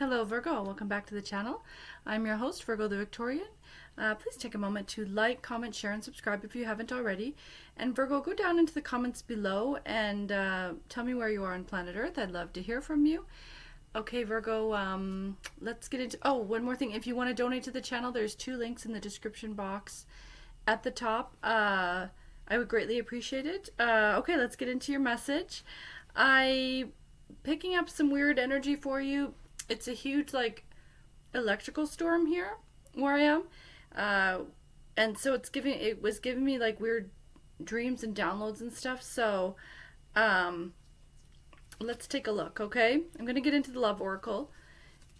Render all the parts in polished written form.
Hello Virgo, welcome back to the channel. I'm your host, Virgo the Victorian. Please take a moment to like, comment, share, and subscribe if you haven't already. And Virgo, go down into the comments below and tell me where you are on planet Earth. I'd love to hear from you. Okay, Virgo, let's get into... Oh, one more thing. If you want to donate to the channel, there's 2 links in the description box at the top. I would greatly appreciate it. Okay, let's get into your message. Picking up some weird energy for you. It's a huge electrical storm here where I am, and so it was giving me like weird dreams and downloads and stuff. So let's take a look. Okay, I'm gonna get into the love oracle.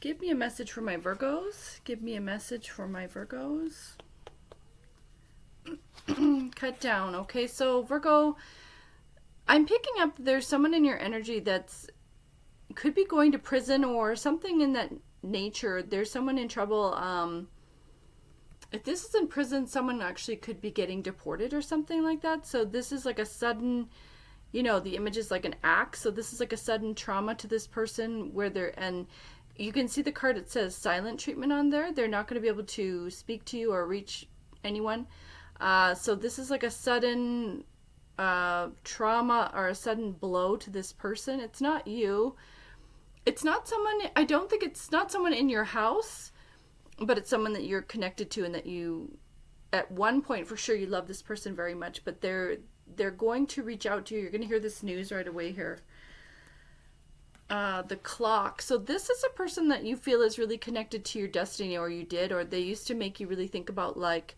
Give me a message for my Virgos. Give me a message for my Virgos. Cut down. Okay, so Virgo, I'm picking up there's someone in your energy that's could be going to prison or something in that nature. There's someone in trouble. If this is in prison, someone actually could be getting deported or something like that. So this is like a sudden, the image is like an axe. So this is like a sudden trauma to this person and you can see the card, it says silent treatment on there. They're not going to be able to speak to you or reach anyone. So this is like a sudden trauma or a sudden blow to this person. It's not you. It's not someone, I don't think it's not someone in your house, but it's someone that you're connected to and that you, at one point for sure, you love this person very much, but they're going to reach out to you. You're going to hear this news right away here. The clock. So this is a person that you feel is really connected to your destiny, or you did, or they used to make you really think about like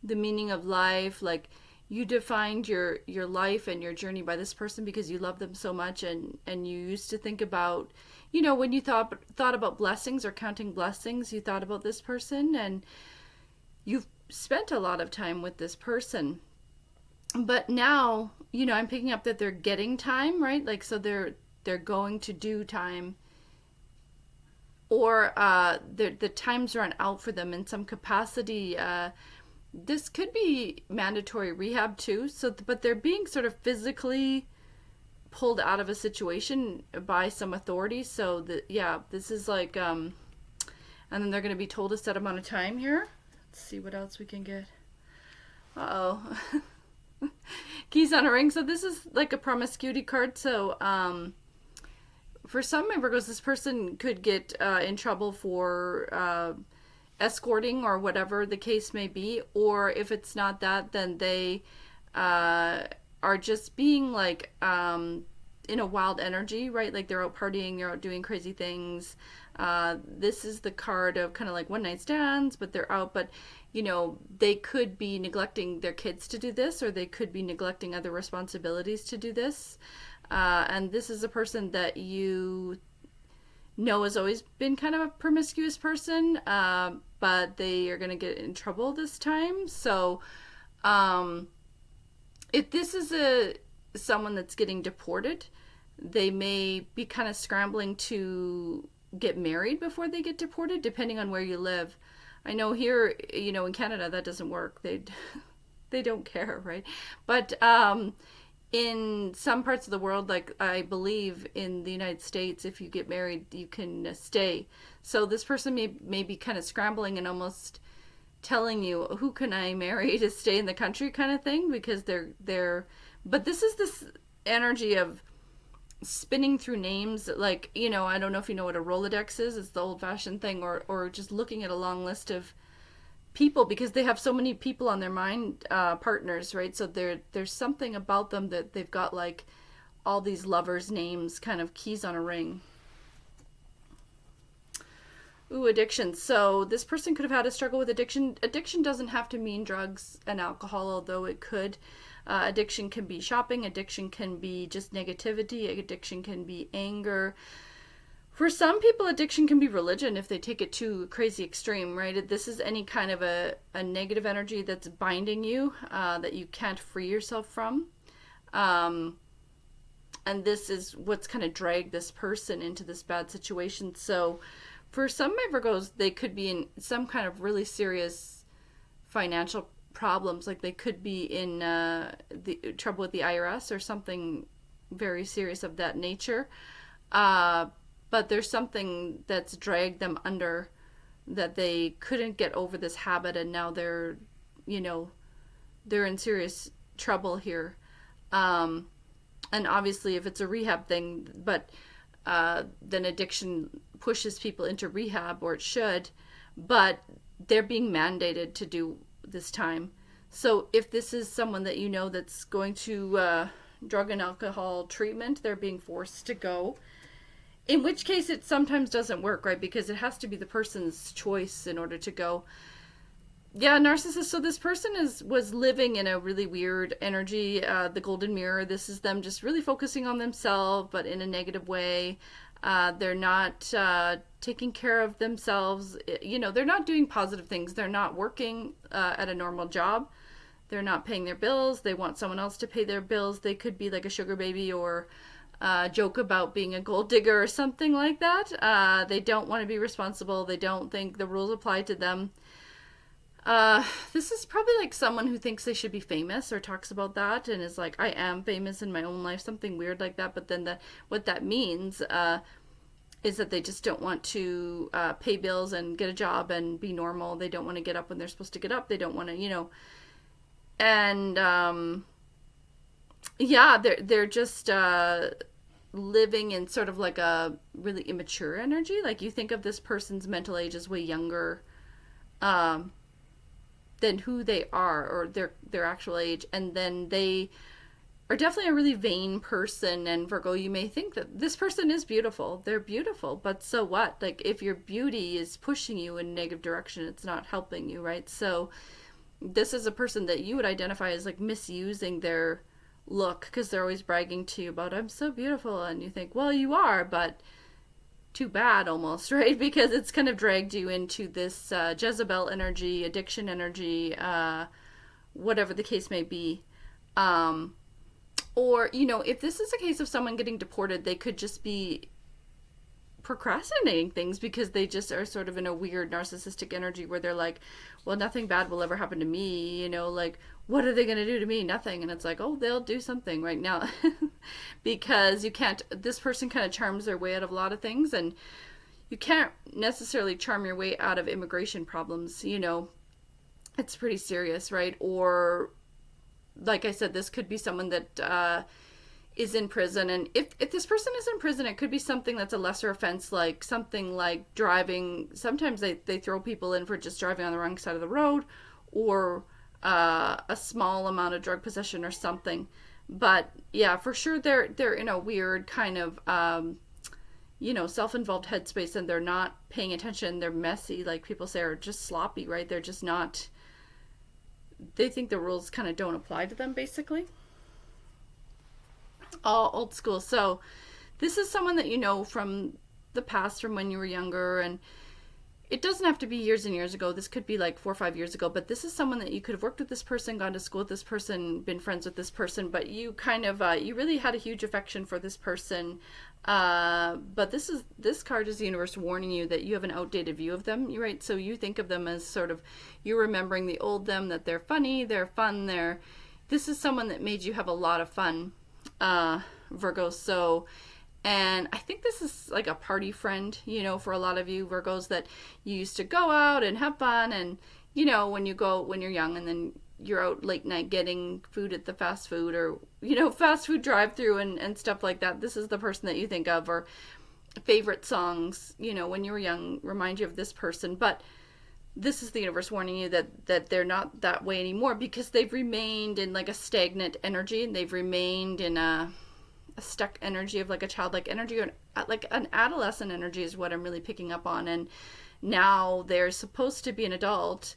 the meaning of life, like you defined your life and your journey by this person because you love them so much, and you used to think about, when you thought about blessings or counting blessings, you thought about this person, and you've spent a lot of time with this person. But now, I'm picking up that they're getting time, right? Like, so they're going to do time, or the time's run out for them in some capacity. This could be mandatory rehab too. But they're being sort of physically pulled out of a situation by some authority. So this is like, and then they're going to be told a set amount of time here. Let's see what else we can get. Uh-oh. Keys on a ring. So this is like a promiscuity card. So, for some Virgos, this person could get in trouble for escorting or whatever the case may be, or if it's not that, then they are just being like in a wild energy, right? Like they're out partying, they're out doing crazy things. This is the card of kind of like one night stands, but they're out, but they could be neglecting their kids to do this, or they could be neglecting other responsibilities to do this. And this is a person that you has always been kind of a promiscuous person, but they are going to get in trouble this time. So if this is someone that's getting deported, they may be kind of scrambling to get married before they get deported, depending on where you live. I know here, in Canada, that doesn't work. They don't care, right? But in some parts of the world, like I believe in the United States, if you get married, you can stay. So this person may be kind of scrambling and almost telling you, who can I marry to stay in the country kind of thing, because but this is this energy of spinning through names. Like, I don't know if you know what a Rolodex is. It's the old fashioned thing, or just looking at a long list of people, because they have so many people on their mind, partners, right? So there's something about them that they've got like all these lovers' names, kind of keys on a ring. Ooh, addiction. So this person could have had a struggle with addiction. Addiction doesn't have to mean drugs and alcohol, although it could. Addiction can be shopping. Addiction can be just negativity. Addiction can be anger. For some people, addiction can be religion if they take it to a crazy extreme, right? This is any kind of a negative energy that's binding you, that you can't free yourself from. And this is what's kind of dragged this person into this bad situation. So for some Virgos, they could be in some kind of really serious financial problems. Like they could be in the trouble with the IRS or something very serious of that nature. but there's something that's dragged them under, that they couldn't get over this habit, and now they're, you know, they're in serious trouble here. Um, and obviously, if it's a rehab thing, but then addiction pushes people into rehab, or it should, but they're being mandated to do this time. So if this is someone that you know that's going to drug and alcohol treatment, they're being forced to go. In which case, it sometimes doesn't work, right? Because it has to be the person's choice in order to go. Yeah, narcissist. So this person was living in a really weird energy. The golden mirror. This is them just really focusing on themselves, but in a negative way. They're not taking care of themselves. You know, they're not doing positive things. They're not working at a normal job. They're not paying their bills. They want someone else to pay their bills. They could be like a sugar baby, or joke about being a gold digger or something like that. They don't want to be responsible. They don't think the rules apply to them. This is probably like someone who thinks they should be famous, or talks about that and is like, I am famous in my own life, something weird like that. But then what that means is that they just don't want to pay bills and get a job and be normal. They don't want to get up when they're supposed to get up. They don't want to, you know, and yeah, they're just living in sort of like a really immature energy. Like, you think of this person's mental age as way younger than who they are, or their actual age, and then they are definitely a really vain person. And Virgo, you may think that this person is beautiful. They're beautiful, but so what? Like, if your beauty is pushing you in a negative direction, it's not helping you, right? So this is a person that you would identify as like misusing their look, because they're always bragging to you about, I'm so beautiful, and you think, well, you are, but too bad almost, right? Because it's kind of dragged you into this Jezebel energy, addiction energy, whatever the case may be. Or, you know, if this is a case of someone getting deported, they could just be procrastinating things because they just are sort of in a weird narcissistic energy where they're like, well, nothing bad will ever happen to me, you know, like, what are they going to do to me? Nothing. And it's like, oh, they'll do something right now. Because you can't, this person kind of charms their way out of a lot of things, and you can't necessarily charm your way out of immigration problems, you know, it's pretty serious, right? Or, like I said, this could be someone that is in prison, and if this person is in prison, it could be something that's a lesser offense, like something like driving. Sometimes they throw people in for just driving on the wrong side of the road, or a small amount of drug possession or something. But yeah, for sure they're in a weird kind of you know, self-involved headspace, and they're not paying attention. They're messy, like people say, or just sloppy, right? They're just not, they think the rules kind of don't apply to them, basically. All old school. So this is someone that you know from the past, from when you were younger, and it doesn't have to be years and years ago. This could be like 4 or 5 years ago, but this is someone that you could have worked with this person, gone to school with this person, been friends with this person, but you kind of you really had a huge affection for this person. But this card is the universe warning you that you have an outdated view of them, right? So you think of them as sort of, you're remembering the old them, that they're funny, they're fun, this is someone that made you have a lot of fun, Virgo. So, and I think this is like a party friend, you know, for a lot of you Virgos, that you used to go out and have fun, and you know, when you're young, and then you're out late night getting food at the fast food, or you know, fast food drive-through and stuff like that. This is the person that you think of. Or favorite songs, you know, when you were young remind you of this person. But this is the universe warning you that they're not that way anymore, because they've remained in like a stagnant energy, and they've remained in a stuck energy of like a childlike energy, or like an adolescent energy is what I'm really picking up on. And now they're supposed to be an adult.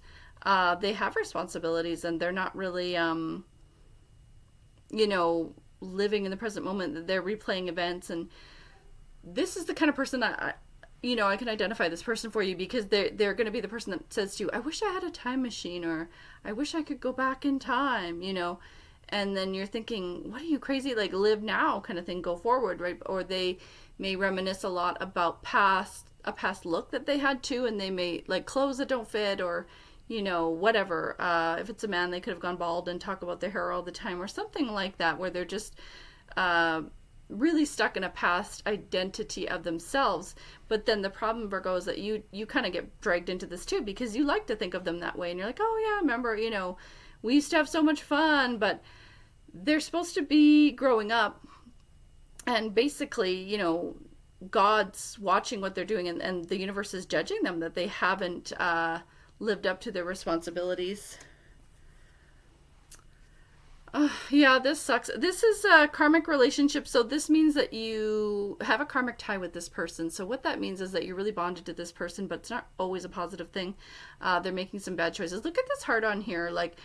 They have responsibilities, and they're not really, you know, living in the present moment. They're replaying events, and this is the kind of person that I can identify this person for you, because they're going to be the person that says to you, I wish I had a time machine, or I wish I could go back in time, you know. And then you're thinking, what are you, crazy? Like, live now kind of thing, go forward, right? Or they may reminisce a lot about a past look that they had too, and they may like clothes that don't fit, or you know, whatever. If it's a man, they could have gone bald and talk about their hair all the time, or something like that, where they're just really stuck in a past identity of themselves. But then the problem, Virgo, is that you kind of get dragged into this too, because you like to think of them that way, and you're like, oh yeah, remember, we used to have so much fun. But they're supposed to be growing up, and basically, God's watching what they're doing, and the universe is judging them that they haven't lived up to their responsibilities. Yeah, this sucks. This is a karmic relationship, so this means that you have a karmic tie with this person. So what that means is that you're really bonded to this person, but it's not always a positive thing. They're making some bad choices. Look at this heart on here. Like,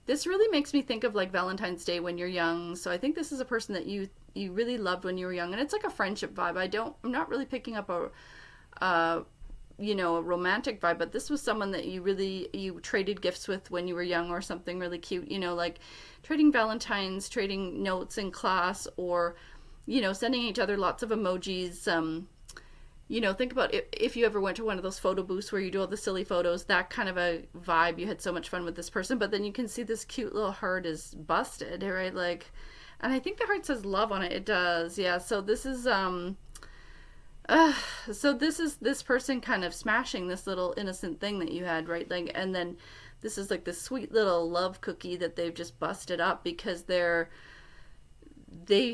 this really makes me think of like Valentine's Day when you're young. So I think this is a person that you really loved when you were young, and it's like a friendship vibe. I'm not really picking up a romantic vibe, but this was someone that you traded gifts with when you were young, or something really cute, like trading Valentines, trading notes in class, or, sending each other lots of emojis. Think about if you ever went to one of those photo booths where you do all the silly photos, that kind of a vibe. You had so much fun with this person, but then you can see this cute little heart is busted, right? Like, and I think the heart says love on it. It does. Yeah. So this is, this person kind of smashing this little innocent thing that you had, right? Like, and then this is like this sweet little love cookie that they've just busted up because they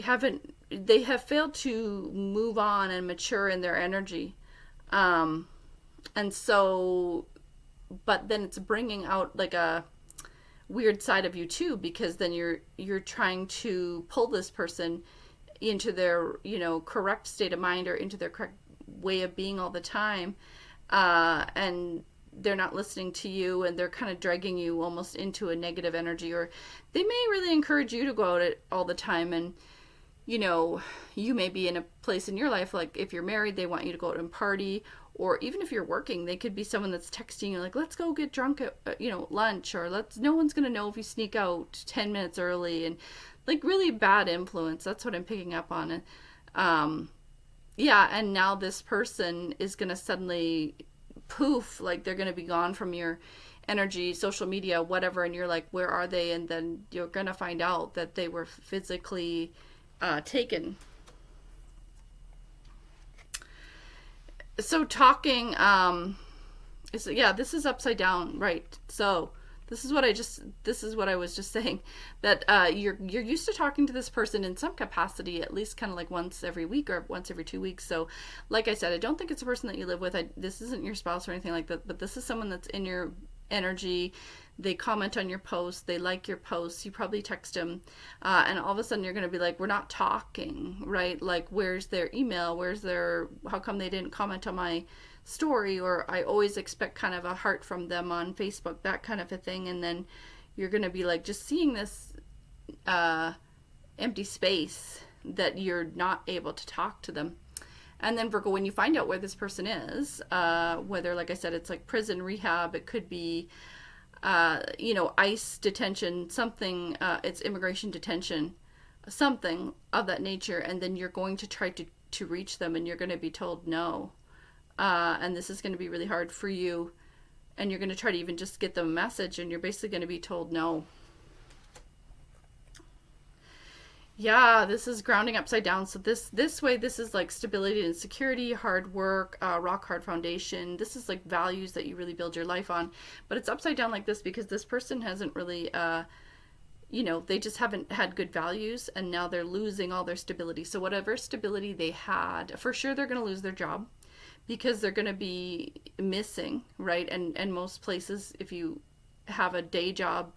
have failed to move on and mature in their energy. And so, but then it's bringing out like a weird side of you too, because then you're trying to pull this person into their, correct state of mind, or into their correct way of being all the time. And they're not listening to you, and they're kind of dragging you almost into a negative energy, or they may really encourage you to go out all the time. And, you may be in a place in your life, like if you're married, they want you to go out and party, or even if you're working, they could be someone that's texting you like, let's go get drunk at, lunch, or no one's going to know if you sneak out 10 minutes early, and like really bad influence. That's what I'm picking up on. And and now this person is going to suddenly poof, like they're going to be gone from your energy, social media, whatever, and you're like, where are they? And then you're going to find out that they were physically taken. So talking, this is upside down, right? So this is what I was just saying, that you're used to talking to this person in some capacity, at least kind of like once every week or once every 2 weeks. So like I said, I don't think it's a person that you live with. This isn't your spouse or anything like that, but this is someone that's in your energy. They comment on your posts, they like your posts, you probably text them, and all of a sudden you're going to be like, we're not talking, right? Like, where's their email? How come they didn't comment on my story? Or I always expect kind of a heart from them on Facebook, that kind of a thing. And then you're going to be like just seeing this empty space that you're not able to talk to them. And then Virgo, when you find out where this person is, whether, like I said, it's like prison, rehab, it could be ICE detention, something, it's immigration detention, something of that nature. And then you're going to try to reach them, and you're going to be told no. And this is going to be really hard for you. And you're going to try to even just get them a message, and you're basically going to be told no. Yeah, this is grounding upside down. So this way, this is like stability and security, hard work, rock hard foundation. This is like values that you really build your life on. But it's upside down like this because this person hasn't really, they just haven't had good values, and now they're losing all their stability. So whatever stability they had, for sure they're going to lose their job, because they're going to be missing, right? And most places, if you have a day job,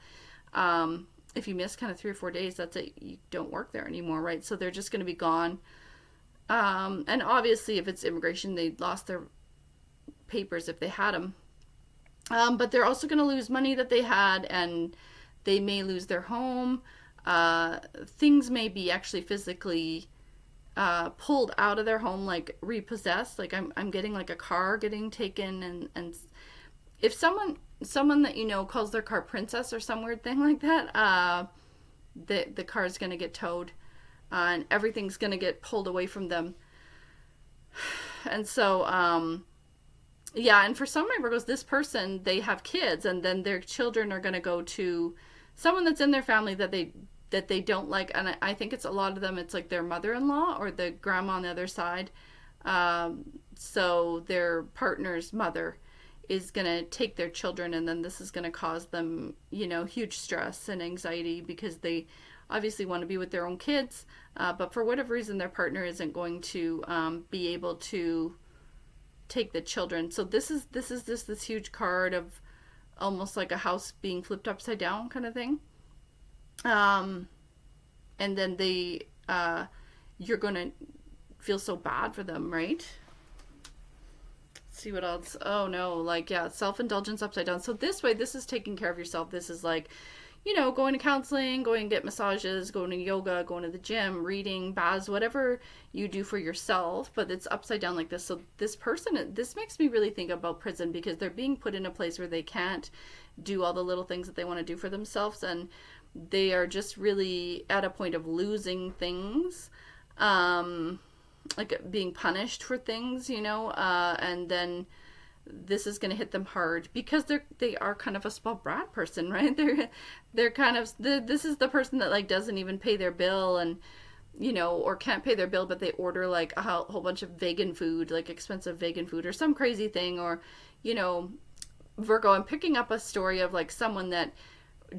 if you miss kind of 3 or 4 days, that's it. You don't work there anymore, right? So they're just going to be gone. And obviously, if it's immigration, they lost their papers if they had them. But they're also going to lose money that they had, and they may lose their home. Things may be actually physically pulled out of their home, like repossessed. Like I'm getting like a car getting taken, and if someone that calls their car Princess or some weird thing like that, the car is going to get towed, and everything's going to get pulled away from them. And so and for some of my Virgos, this person, they have kids, and then their children are going to go to someone that's in their family that they that they don't like, and I think it's a lot of them, it's like their mother-in-law or the grandma on the other side. So their partner's mother is going to take their children, and then this is going to cause them, huge stress and anxiety because they obviously want to be with their own kids, but for whatever reason their partner isn't going to be able to take the children. So this is this huge card of almost like a house being flipped upside down kind of thing. And then you're going to feel so bad for them, right? Let's see what else. Oh no, like, yeah, self-indulgence upside down. So this way, this is taking care of yourself. This is like, going to counseling, going to get massages, going to yoga, going to the gym, reading, baths, whatever you do for yourself, but it's upside down like this. So this makes me really think about prison, because they're being put in a place where they can't do all the little things that they want to do for themselves, and they are just really at a point of losing things, like being punished for things, and then this is going to hit them hard because they are kind of a spoiled brat person, right? They're kind of this is the person that like doesn't even pay their bill, and or can't pay their bill, but they order like a whole bunch of vegan food, like expensive vegan food or some crazy thing. Or Virgo, I'm picking up a story of like someone that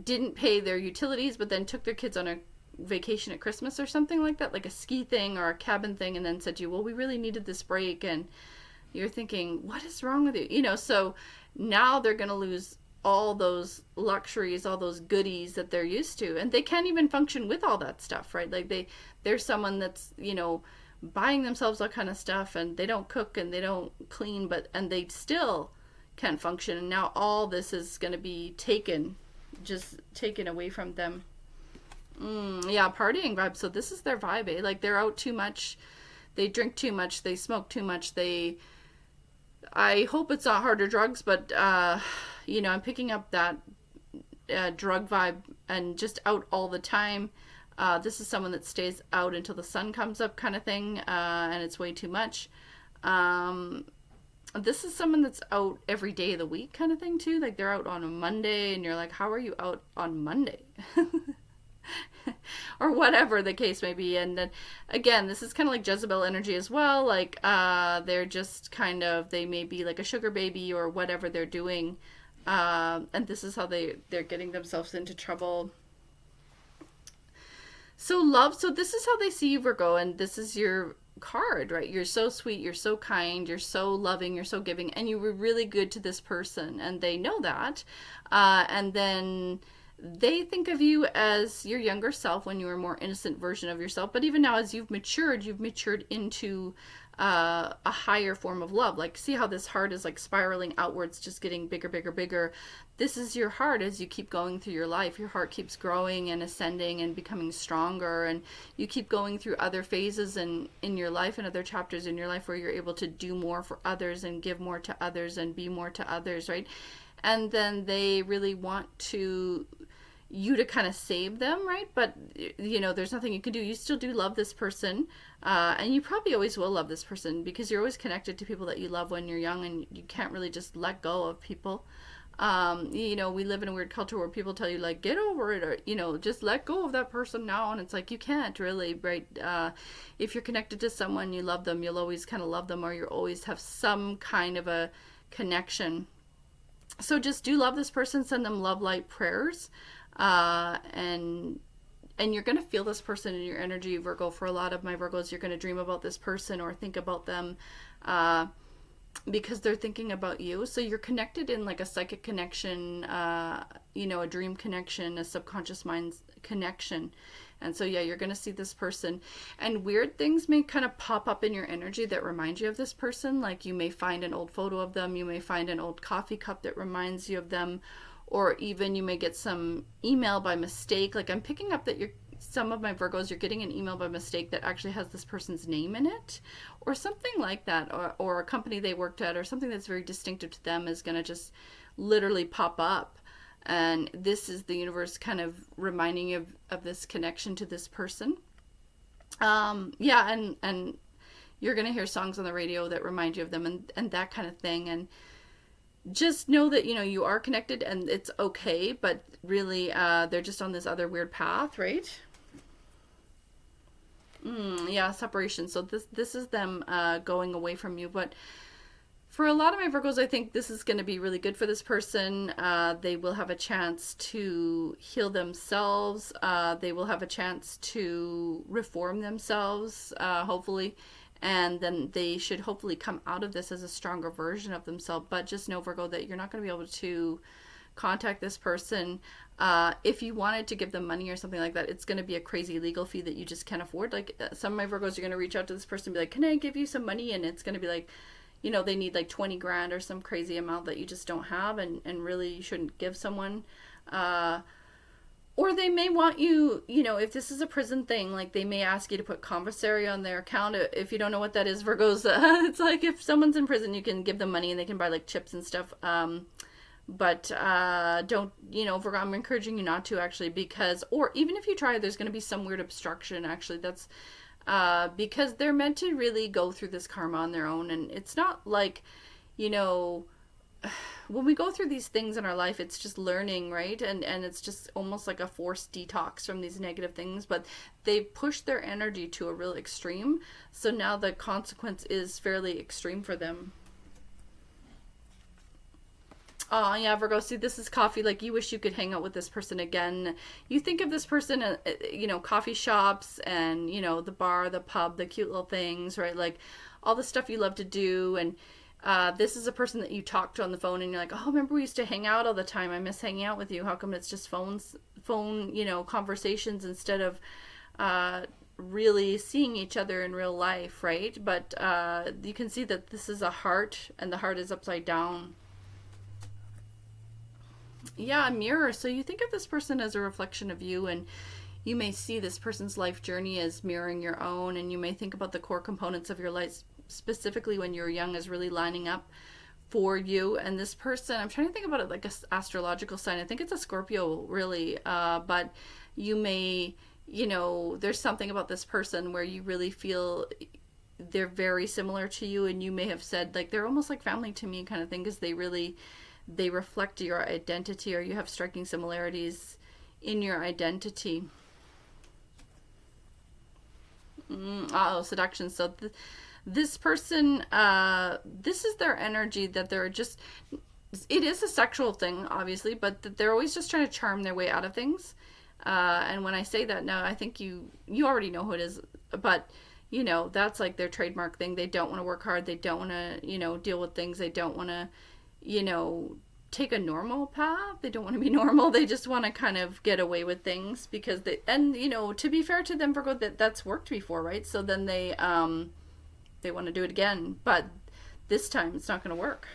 didn't pay their utilities but then took their kids on a vacation at Christmas or something like that, like a ski thing or a cabin thing, and then said to you, well, we really needed this break, and you're thinking, what is wrong with you? So now they're going to lose all those luxuries, all those goodies that they're used to, and they can't even function with all that stuff, right? Like they're someone that's, buying themselves all kind of stuff, and they don't cook and they don't clean, and they still can't function. And now all this is going to be taken away from them. Yeah, partying vibe. So this is their vibe, eh? Like they're out too much, they drink too much, they smoke too much, I hope it's not harder drugs, but I'm picking up that drug vibe, and just out all the time. This is someone that stays out until the sun comes up kind of thing, and it's way too much. This is someone that's out every day of the week kind of thing too. Like they're out on a Monday, and you're like, how are you out on Monday? Or whatever the case may be. And then again, this is kind of like Jezebel energy as well. Like they're just kind of, they may be like a sugar baby or whatever they're doing, and this is how they're getting themselves into trouble. So love, so this is how they see you, Virgo, and this is your card, right? You're so sweet, you're so kind, you're so loving, you're so giving, and you were really good to this person, and they know that, and then they think of you as your younger self when you were a more innocent version of yourself. But even now, as you've matured into a higher form of love. Like, see how this heart is like spiraling outwards, just getting bigger, bigger, bigger. This is your heart as you keep going through your life. Your heart keeps growing and ascending and becoming stronger, and you keep going through other phases in your life and other chapters in your life where you're able to do more for others and give more to others and be more to others, right? And then they really want you to kind of save them, right? But there's nothing you can do. You still do love this person, and you probably always will love this person, because you're always connected to people that you love when you're young, and you can't really just let go of people. We live in a weird culture where people tell you like, get over it, or just let go of that person now, and it's like, you can't really, right? If you're connected to someone, you love them, you'll always kind of love them, or you always have some kind of a connection. So just do love this person, send them love light prayers, and you're going to feel this person in your energy, Virgo. For a lot of my Virgos, you're going to dream about this person or think about them, because they're thinking about you. So you're connected in like a psychic connection, a dream connection, a subconscious mind connection. And so, yeah, you're going to see this person, and weird things may kind of pop up in your energy that remind you of this person. Like, you may find an old photo of them. You may find an old coffee cup that reminds you of them, or even you may get some email by mistake. Like, I'm picking up that some of my Virgos, you're getting an email by mistake that actually has this person's name in it, or something like that, or a company they worked at, or something that's very distinctive to them is going to just literally pop up. And this is the universe kind of reminding you of this connection to this person. And you're going to hear songs on the radio that remind you of them, and that kind of thing. And just know that, you are connected, and it's okay, but really, they're just on this other weird path, right? Yeah, separation. So this is them going away from you. But for a lot of my Virgos, I think this is going to be really good for this person. They will have a chance to heal themselves. They will have a chance to reform themselves, hopefully. And then they should hopefully come out of this as a stronger version of themselves. But just know, Virgo, that you're not going to be able to contact this person. If you wanted to give them money or something like that, it's going to be a crazy legal fee that you just can't afford. Like some of my Virgos are going to reach out to this person and be like, can I give you some money? And it's going to be like, they need like 20 grand or some crazy amount that you just don't have, and really you shouldn't give someone. Or they may want you, if this is a prison thing, like they may ask you to put commissary on their account. If you don't know what that is, Virgos, it's like if someone's in prison, you can give them money and they can buy like chips and stuff. But don't, Virgo, I'm encouraging you not to actually, because, or even if you try, there's going to be some weird obstruction. Actually, that's because they're meant to really go through this karma on their own. And it's not like, when we go through these things in our life, it's just learning, right? And it's just almost like a forced detox from these negative things, but they've pushed their energy to a real extreme. So now the consequence is fairly extreme for them. Oh, yeah, Virgo, see, this is coffee. Like, you wish you could hang out with this person again. You think of this person, coffee shops and, the bar, the pub, the cute little things, right? Like, all the stuff you love to do. And this is a person that you talk to on the phone and you're like, oh, remember we used to hang out all the time. I miss hanging out with you. How come it's just phone, conversations instead of really seeing each other in real life, right? But you can see that this is a heart, and the heart is upside down. Yeah, a mirror. So you think of this person as a reflection of you, and you may see this person's life journey as mirroring your own, and you may think about the core components of your life, specifically when you're young, as really lining up for you. And this person, I'm trying to think about it like an astrological sign. I think it's a Scorpio, really. But you may, there's something about this person where you really feel they're very similar to you, and you may have said, like, they're almost like family to me kind of thing, because they reflect your identity, or you have striking similarities in your identity. Seduction. So this person, this is their energy, that they're just, it is a sexual thing, obviously, but they're always just trying to charm their way out of things. And when I say that now, I think you already know who it is, but that's like their trademark thing. They don't want to work hard. They don't want to, deal with things. They don't want to, take a normal path. They don't want to be normal. They just want to kind of get away with things because to be fair to them, Virgo, that's worked before, right? So then they want to do it again, but this time it's not going to work.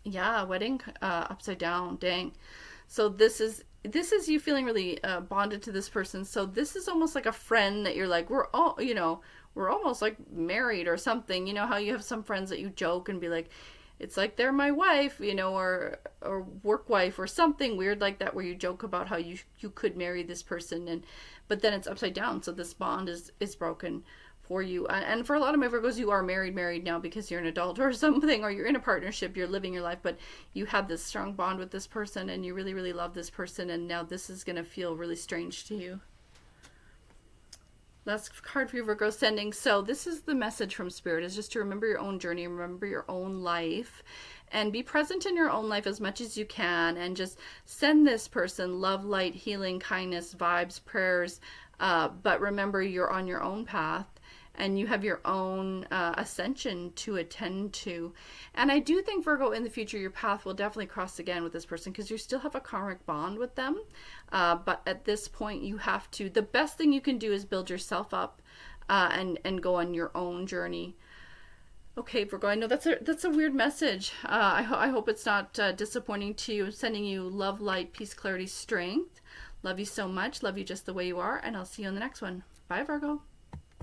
Yeah, wedding upside down. Dang. So this is you feeling really bonded to this person. So this is almost like a friend that you're like, we're almost like married or something. You know how you have some friends that you joke and be like, it's like they're my wife, or work wife or something weird like that, where you joke about how you could marry this person, but then it's upside down. So this bond is broken for you. And for a lot of my Virgos, you are married now because you're an adult or something, or you're in a partnership, you're living your life, but you have this strong bond with this person and you really, really love this person, and now this is going to feel really strange to you. That's card for you, Virgo, sending. So this is the message from Spirit, is just to remember your own journey, remember your own life, and be present in your own life as much as you can, and just send this person love, light, healing, kindness, vibes, prayers. But remember, you're on your own path, and you have your own ascension to attend to. And I do think, Virgo, in the future, your path will definitely cross again with this person, because you still have a karmic bond with them. But at this point, you have to, the best thing you can do is build yourself up and go on your own journey. Okay, Virgo, I know that's a weird message. I hope it's not disappointing to you. I'm sending you love, light, peace, clarity, strength. Love you so much. Love you just the way you are. And I'll see you in the next one. Bye, Virgo.